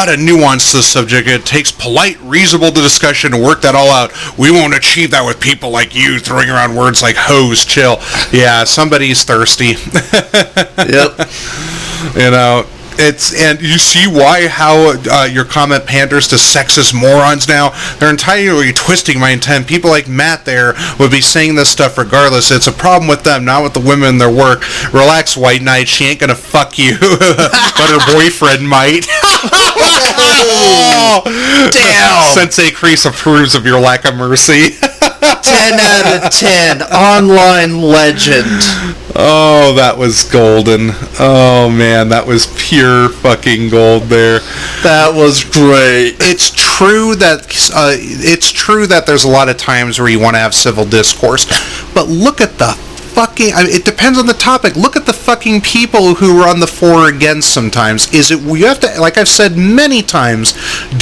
got to nuance this subject. It takes polite, reasonable discussion to work that all out. We won't achieve that with people like you throwing around words like hose, chill. Yeah, somebody's thirsty. Yep. You know, and you see how your comment panders to sexist morons now? They're entirely twisting my intent. People like Matt there would be saying this stuff regardless. It's a problem with them, not with the women in their work. Relax, White Knight. She ain't gonna fuck you, but her boyfriend might. Oh, damn! Sensei Kreese approves of your lack of mercy. 10 out of 10. Online legend. Oh, that was golden. Oh, man, that was pure fucking gold there. That was great. It's true that there's a lot of times where you want to have civil discourse, but look at the fucking... it depends on the topic. Look at the fucking people who are on the for or against sometimes. You have to, like I've said many times,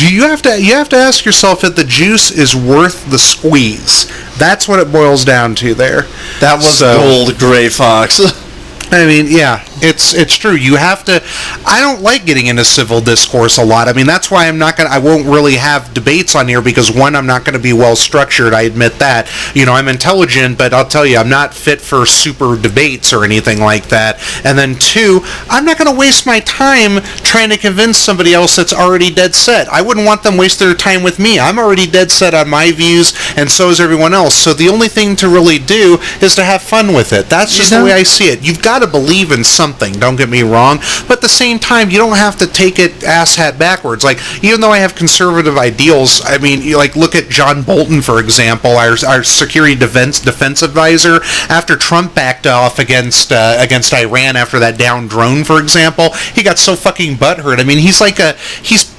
you have to ask yourself if the juice is worth the squeeze. That's what it boils down to there. That was gold, Gray Fox. I mean, yeah, it's true. You have to... I don't like getting into civil discourse a lot. I mean, that's why I won't really have debates on here, because one, I'm not going to be well structured. I admit that. You know, I'm intelligent, but I'll tell you, I'm not fit for super debates or anything like that. And then two, I'm not going to waste my time trying to convince somebody else that's already dead set. I wouldn't want them waste their time with me. I'm already dead set on my views, and so is everyone else. So the only thing to really do is to have fun with it. That's just the way I see it. You've got to believe in something, don't get me wrong, but at the same time, you don't have to take it asshat backwards. Like, even though I have conservative ideals, I mean, look at John Bolton, for example, our security defense advisor. After Trump backed off against Iran after that downed drone, for example, he got so fucking butthurt. I mean, he's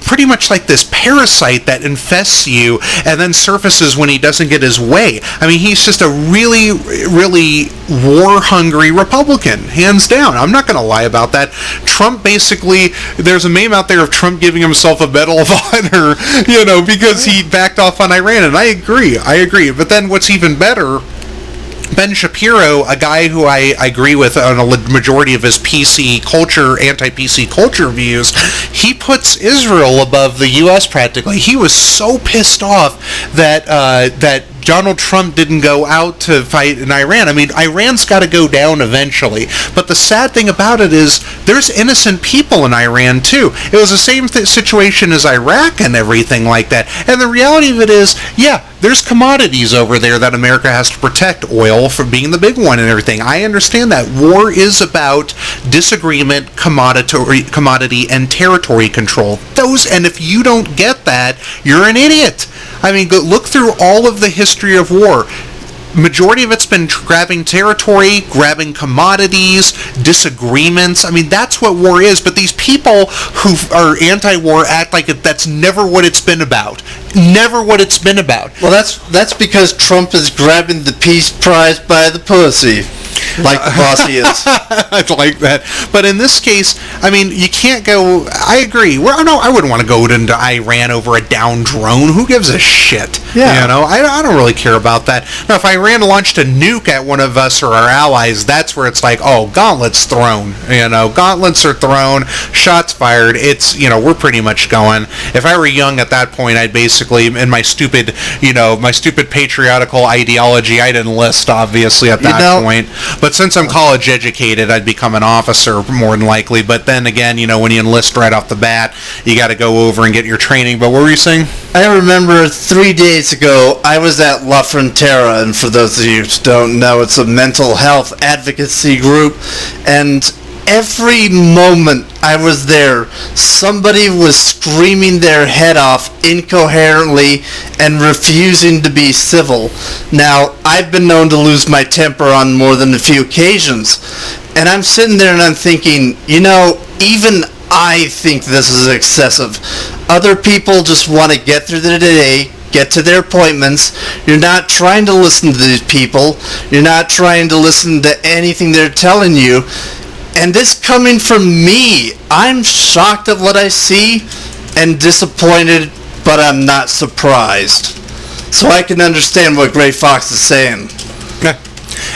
pretty much like this parasite that infests you and then surfaces when he doesn't get his way. I mean, he's just a really, really war-hungry Republican, hands down. I'm not going to lie about that. Trump basically, there's a meme out there of Trump giving himself a Medal of Honor, because he backed off on Iran, and I agree. But then what's even better, Ben Shapiro, a guy who I agree with on a majority of his anti-PC culture views, he puts Israel above the U.S. practically. He was so pissed off that Donald Trump didn't go out to fight in Iran. I mean, Iran's got to go down eventually. But the sad thing about it is there's innocent people in Iran, too. It was the same situation as Iraq and everything like that. And the reality of it is, yeah, there's commodities over there that America has to protect, oil for being the big one and everything. I understand that. War is about disagreement, commodity, and territory control. And if you don't get that, you're an idiot. I mean, look through all of the history of war. Majority of it's been grabbing territory, grabbing commodities, disagreements. I mean, that's what war is. But these people who are anti-war act like that's never what it's been about. Never what it's been about. Well, that's because Trump is grabbing the peace prize by the pussy. Like the bossy is. I like that. But in this case, I mean, you can't go... I agree. Well, no, I wouldn't want to go into Iran over a downed drone. Who gives a shit? Yeah. I don't really care about that. Now, if Iran launched a nuke at one of us or our allies, that's where it's like, oh, gauntlets thrown. Gauntlets are thrown, shots fired. It's, we're pretty much going. If I were young at that point, I'd basically, in my stupid patriotical ideology, I'd enlist, obviously, at that point. But since I'm college educated, I'd become an officer more than likely. But then again, when you enlist right off the bat, you got to go over and get your training. But what were you saying? I remember 3 days ago, I was at La Frontera, and for those of you who don't know, it's a mental health advocacy group, and every moment I was there, somebody was screaming their head off incoherently and refusing to be civil. Now, I've been known to lose my temper on more than a few occasions, and I'm sitting there and I'm thinking, even I think this is excessive. Other people just want to get through the day, get to their appointments. You're not trying to listen to these people. You're not trying to listen to anything they're telling you. And this coming from me, I'm shocked at what I see and disappointed, but I'm not surprised. So I can understand what Gray Fox is saying.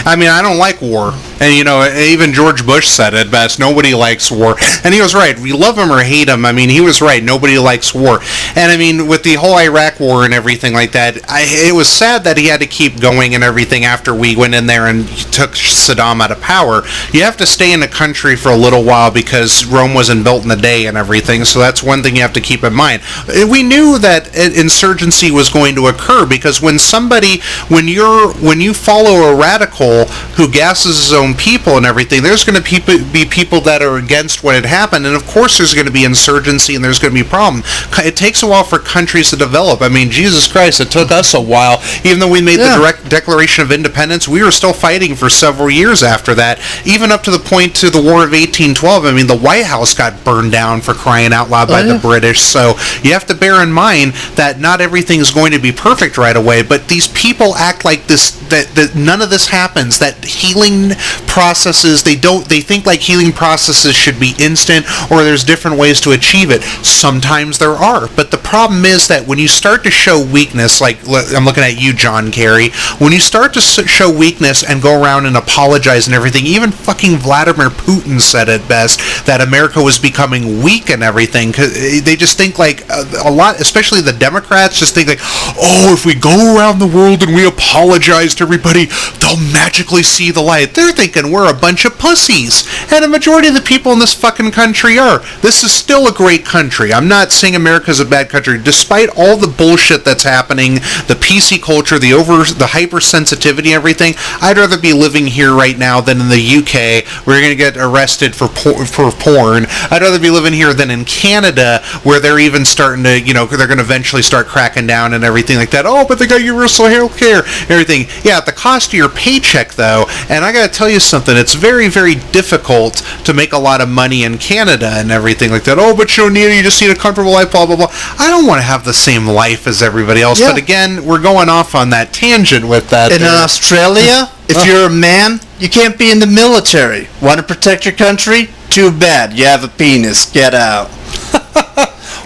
I mean, I don't like war. And, even George Bush said it best, nobody likes war. And he was right. We love him or hate him. I mean, he was right. Nobody likes war. And, I mean, with the whole Iraq war and everything like that, it was sad that he had to keep going and everything after we went in there and took Saddam out of power. You have to stay in the country for a little while because Rome wasn't built in a day and everything. So that's one thing you have to keep in mind. We knew that insurgency was going to occur because when you follow a radical who gasses his own people and everything, there's going to be people that are against what had happened, and of course there's going to be insurgency and there's going to be problem. It takes a while for countries to develop. I mean, Jesus Christ, it took us a while. Even though we made the direct Declaration of Independence, we were still fighting for several years after that, even up to the point to the War of 1812. I mean, the White House got burned down for crying out loud by the British, so you have to bear in mind that not everything is going to be perfect right away, but these people act like this, that none of this happens, that healing processes, they think like healing processes should be instant or there's different ways to achieve it. Sometimes there are, but the problem is that when you start to show weakness, like I'm looking at you, John Kerry, when you start to show weakness and go around and apologize and everything, even fucking Vladimir Putin said it best, that America was becoming weak and everything, cause they just think like a lot, especially the Democrats, just think like, oh, if we go around the world and we apologize to everybody, they'll magically see the light. They're thinking we're a bunch of pussies, and a majority of the people in this fucking country are. This is still a great country. I'm not saying America's a bad country, despite all the bullshit that's happening, the PC culture, the hypersensitivity, everything. I'd rather be living here right now than in the UK, where you're going to get arrested for porn. I'd rather be living here than in Canada, where they're even starting to, they're going to eventually start cracking down and everything like that. Oh, but they got universal health care and everything. Yeah, at the cost of your paycheck, though, and I got to tell you something, it's very, very difficult to make a lot of money in Canada and everything like that. Oh, but you just need a comfortable life, blah, blah, blah. I don't want to have the same life as everybody else, but again, we're going off on that tangent with that. In Australia, if you're a man, you can't be in the military. Want to protect your country? Too bad. You have a penis. Get out.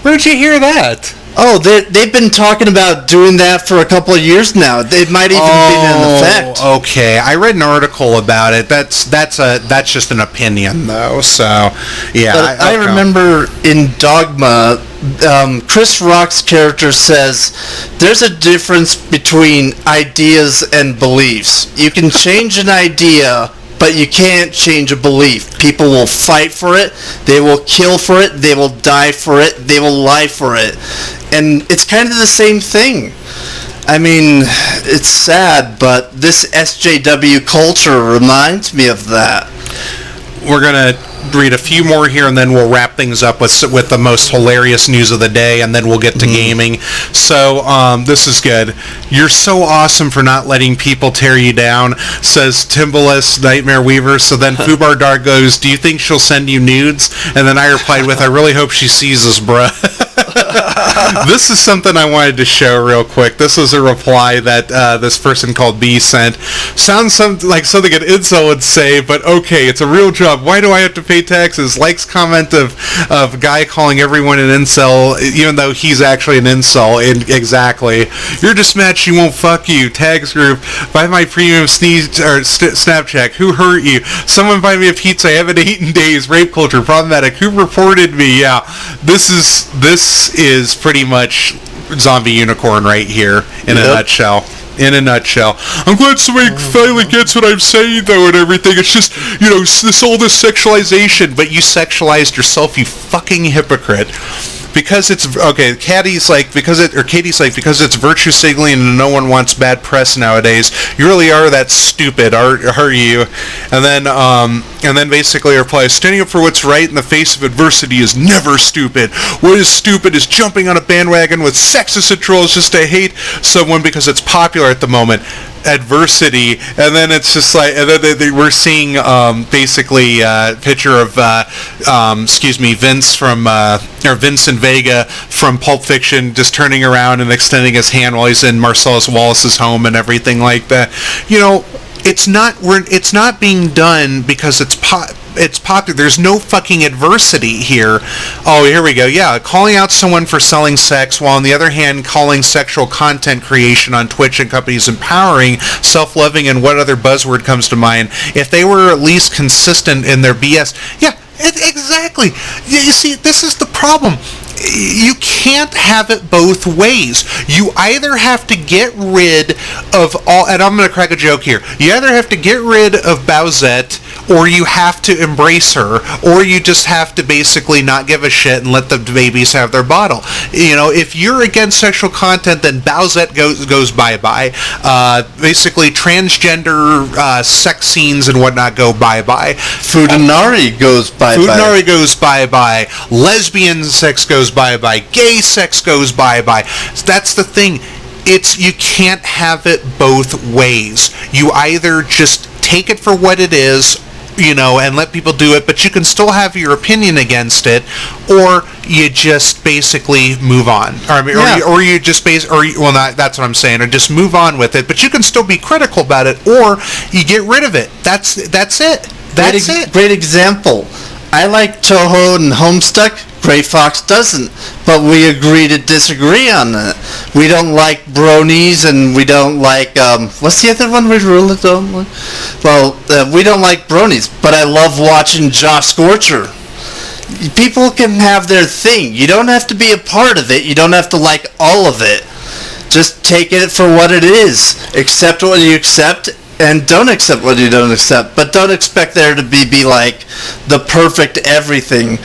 Where'd you hear that? Oh, they've been talking about doing that for a couple of years now. It might even be in effect. Okay. I read an article about it. That's just an opinion, though. So, yeah. But I remember in Dogma, Chris Rock's character says there's a difference between ideas and beliefs. You can change an idea, but you can't change a belief. People will fight for it, they will kill for it, they will die for it, they will lie for it. And it's kind of the same thing. I mean, it's sad, but this SJW culture reminds me of that. We're going to read a few more here, and then we'll wrap things up with the most hilarious news of the day, and then we'll get to gaming. So, this is good. You're so awesome for not letting people tear you down, says Timbalus Nightmare Weaver. So then Fubar Dar goes, do you think she'll send you nudes? And then I replied with, I really hope she sees us, bruh. This is something I wanted to show real quick. This was a reply that this person called B sent. Sounds like something an incel would say, but okay, it's a real job. Why do I have to pay taxes? Likes comment of guy calling everyone an incel, even though he's actually an incel. Exactly. You're just mad she won't fuck you. Tags group. Buy my premium Snapchat. Who hurt you? Someone buy me a pizza. I haven't eaten days. Rape culture. Problematic. Who reported me? Yeah. This is pretty much Zombie Unicorn right here in a nutshell. In a nutshell. I'm glad somebody finally gets what I'm saying, though, and everything. It's just, this sexualization, but you sexualized yourself, you fucking hypocrite. Because it's okay. Katie's like because it's virtue signaling and no one wants bad press nowadays. You really are that stupid, are you? And then basically replies, standing up for what's right in the face of adversity is never stupid. What is stupid is jumping on a bandwagon with sexist trolls just to hate someone because it's popular at the moment. Adversity, and then it's just like, and then we're seeing basically a picture of Vincent Vega from Pulp Fiction just turning around and extending his hand while he's in Marcellus Wallace's home and everything like that. It's not being done because it's it's popular. There's no fucking adversity here. Oh, here we go. Yeah, calling out someone for selling sex, while on the other hand, calling sexual content creation on Twitch and companies empowering, self-loving, and what other buzzword comes to mind. If they were at least consistent in their BS. Yeah, exactly. You see, this is the problem. You can't have it both ways. You either have to get rid of all, and I'm going to crack a joke here. You either have to get rid of Bowsette, or you have to embrace her, or you just have to basically not give a shit and let the babies have their bottle. You know, if you're against sexual content, then Bowsette goes bye-bye. Basically, transgender sex scenes and whatnot go bye-bye. Futanari goes bye-bye. Futanari goes bye-bye. Lesbian sex goes bye-bye. Gay sex goes bye-bye. That's the thing. You can't have it both ways. You either just take it for what it is, you know, and let people do it, but you can still have your opinion against it, or you just basically move on. Or you just that's what I'm saying, or just move on with it, but you can still be critical about it, or you get rid of it. That's it. That's it. Great example. I like Toho and Homestuck. Gray Fox doesn't, but we agree to disagree on that. We don't like bronies, and we don't like, what's the other one we really don't like? Well, we don't like bronies, but I love watching Josh Scorcher. People can have their thing. You don't have to be a part of it. You don't have to like all of it. Just take it for what it is. Accept what you accept, and don't accept what you don't accept. But don't expect there to be like the perfect everything.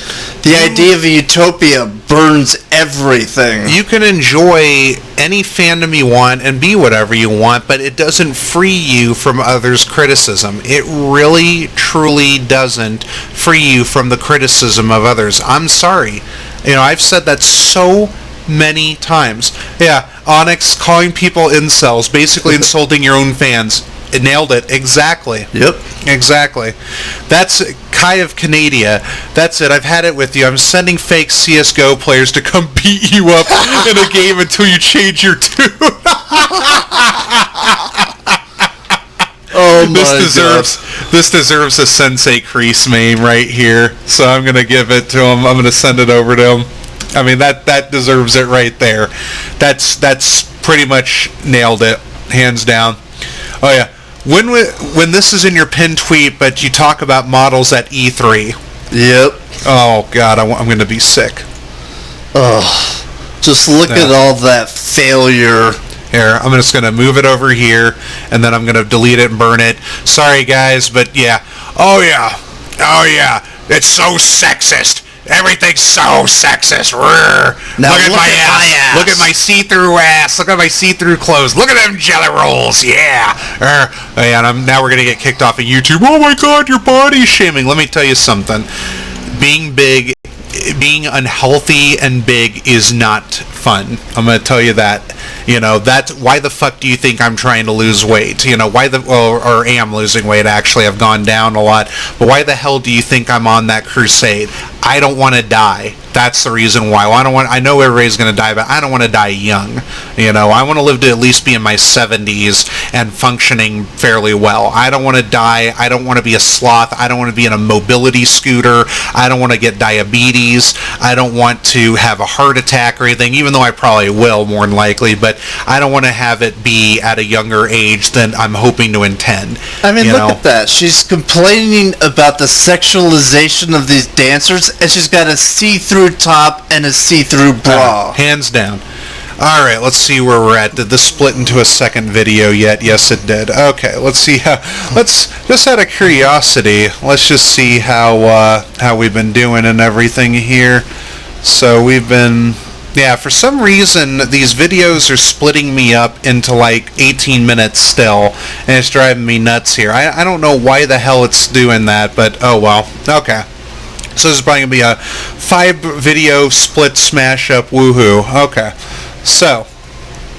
The idea of a utopia burns everything. You can enjoy any fandom you want and be whatever you want, but it doesn't free you from others' criticism. It really, truly doesn't free you from the criticism of others. I'm sorry. You know, I've said that so many times. Yeah, Onyx calling people incels, basically insulting your own fans. It nailed it. Exactly. Yep. Exactly. That's Kai of Canada. That's it. I've had it with you. I'm sending fake CSGO players to come beat you up in a game until you change your tune. Oh my This deserves a Sensei Crease meme right here. So I'm going to give it to him. I'm going to send it over to him. I mean, that deserves it right there. That's pretty much nailed it. Hands down. Oh, yeah. When this is in your pinned tweet, but you talk about models at E3. Yep. Oh, God, I'm going to be sick. Ugh. Just look at all that failure. Here, I'm just going to move it over here, and then I'm going to delete it and burn it. Sorry, guys, but yeah. Oh, yeah. It's so sexist. Everything's so sexist. Now look at my ass. Look at my see-through ass. Look at my see-through clothes. Look at them jelly rolls. Yeah. And now we're going to get kicked off of YouTube. Oh my God, you're body shaming. Let me tell you something. Being unhealthy and big is not fun. I'm going to tell you that. You know, that's why the fuck do you think I'm trying to lose weight? You know, or am losing weight, actually. I've gone down a lot. But why the hell do you think I'm on that crusade? I don't want to die. That's the reason why. Well, I know everybody's going to die, but I don't want to die young. You know, I want to live to at least be in my 70s and functioning fairly well. I don't want to die. I don't want to be a sloth. I don't want to be in a mobility scooter. I don't want to get diabetes. I don't want to have a heart attack or anything, even though I probably will, more than likely. But I don't want to have it be at a younger age than I'm hoping to intend. I mean, look at that. She's complaining about the sexualization of these dancers, and she's got a see-through top and a see-through bra. Hands down. All right, let's see where we're at. Did this split into a second video yet? Yes, it did. Okay, let's see how. Let's just out of curiosity. Let's just see how we've been doing and everything here. So we've been. Yeah, for some reason, these videos are splitting me up into like 18 minutes still, and it's driving me nuts here. I don't know why the hell it's doing that, but oh well. Okay. So this is probably going to be a 5-video split smash up woohoo. Okay. So,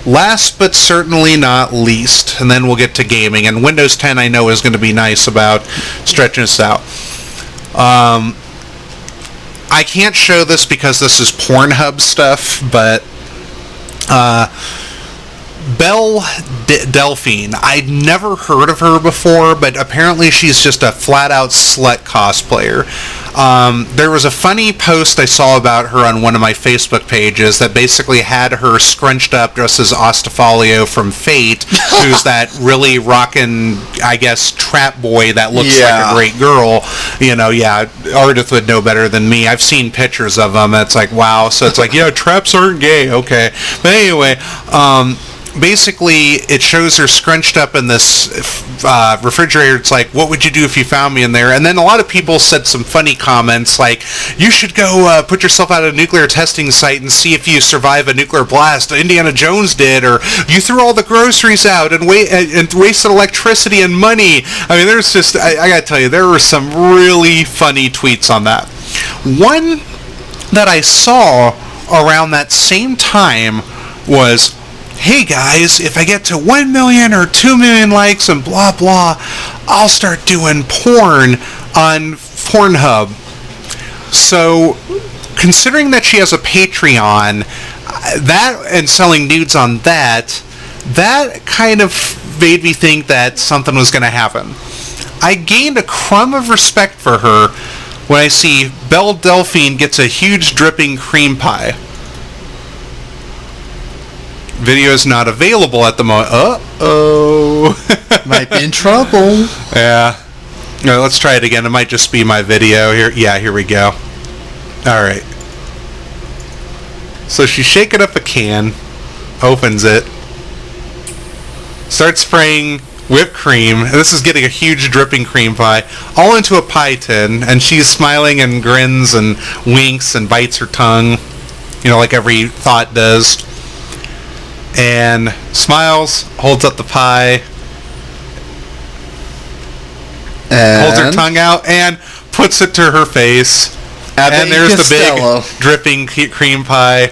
last but certainly not least, and then we'll get to gaming, and Windows 10 I know is going to be nice about stretching this out. I can't show this because this is Pornhub stuff, but Belle Delphine. I'd never heard of her before, but apparently she's just a flat-out slut cosplayer. There was a funny post I saw about her on one of my Facebook pages that basically had her scrunched up dressed as Ostafalio from Fate, who's that really rockin', I guess, trap boy that looks like a great girl. You know, Ardith would know better than me. I've seen pictures of them. It's like, wow. So it's like, traps aren't gay. Okay. But anyway, basically, it shows her scrunched up in this refrigerator. It's like, what would you do if you found me in there? And then a lot of people said some funny comments like, you should go put yourself out at a nuclear testing site and see if you survive a nuclear blast. Indiana Jones did. Or you threw all the groceries out and wasted electricity and money. I mean, there's just, I gotta tell you, there were some really funny tweets on that. One that I saw around that same time was, hey guys, if I get to 1 million or 2 million likes and blah blah, I'll start doing porn on Pornhub. So, considering that she has a Patreon, that and selling nudes on that kind of made me think that something was going to happen. I gained a crumb of respect for her when I see Belle Delphine gets a huge dripping cream pie. Video is not available at the moment. Uh-oh. Might be in trouble. Yeah. No, let's try it again. It might just be my video here. Yeah, here we go. All right. So she's shaking up a can, opens it, starts spraying whipped cream. And this is getting a huge dripping cream pie, all into a pie tin, and she's smiling and grins and winks and bites her tongue, like every thought does. And smiles, holds up the pie, and holds her tongue out, and puts it to her face. And there's the big dripping cream pie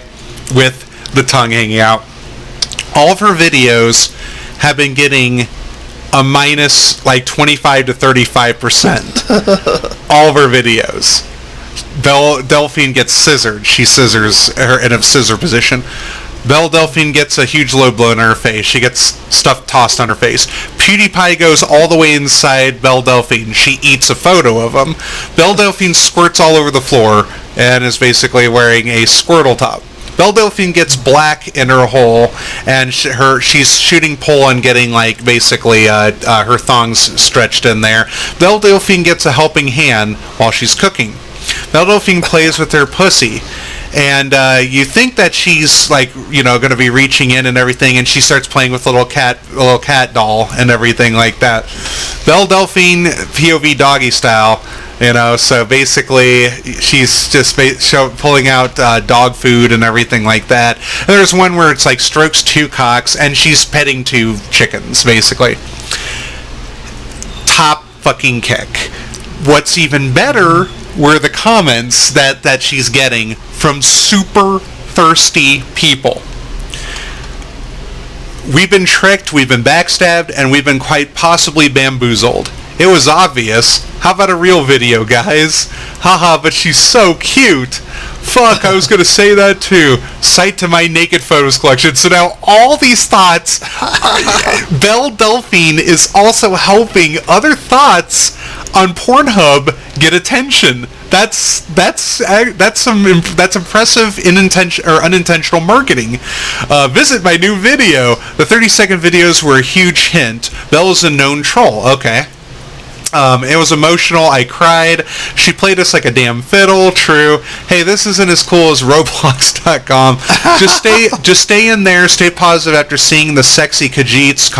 with the tongue hanging out. All of her videos have been getting a minus like 25 to 35%. All of her videos. Belle Delphine gets scissored. She scissors her in a scissor position. Belle Delphine gets a huge load blown in her face. She gets stuff tossed on her face. PewDiePie goes all the way inside Belle Delphine. She eats a photo of him. Belle Delphine squirts all over the floor and is basically wearing a Squirtle top. Belle Delphine gets black in her hole, and she's shooting pole and getting like basically her thongs stretched in there. Belle Delphine gets a helping hand while she's cooking. Belle Delphine plays with her pussy. And you think that she's like, going to be reaching in and everything, and she starts playing with a little cat doll and everything like that. Belle Delphine POV doggy style, So basically, she's just pulling out dog food and everything like that. And there's one where it's like strokes 2 cocks, and she's petting 2 chickens, basically. Top fucking kick. What's even better were the comments that she's getting from super thirsty people. We've been tricked, we've been backstabbed, and we've been quite possibly bamboozled. It was obvious. How about a real video, guys? Haha, but she's so cute. Fuck, I was going to say that too. Cite to my naked photos collection. So now all these thoughts, Belle Delphine is also helping other thoughts on Pornhub get attention. That's impressive unintentional marketing. Visit my new video. The 30-second videos were a huge hint. Belle is a known troll. Okay. It was emotional. I cried. She played us like a damn fiddle. True. Hey, this isn't as cool as Roblox.com. Just stay in there. Stay positive after seeing the sexy Khajiit's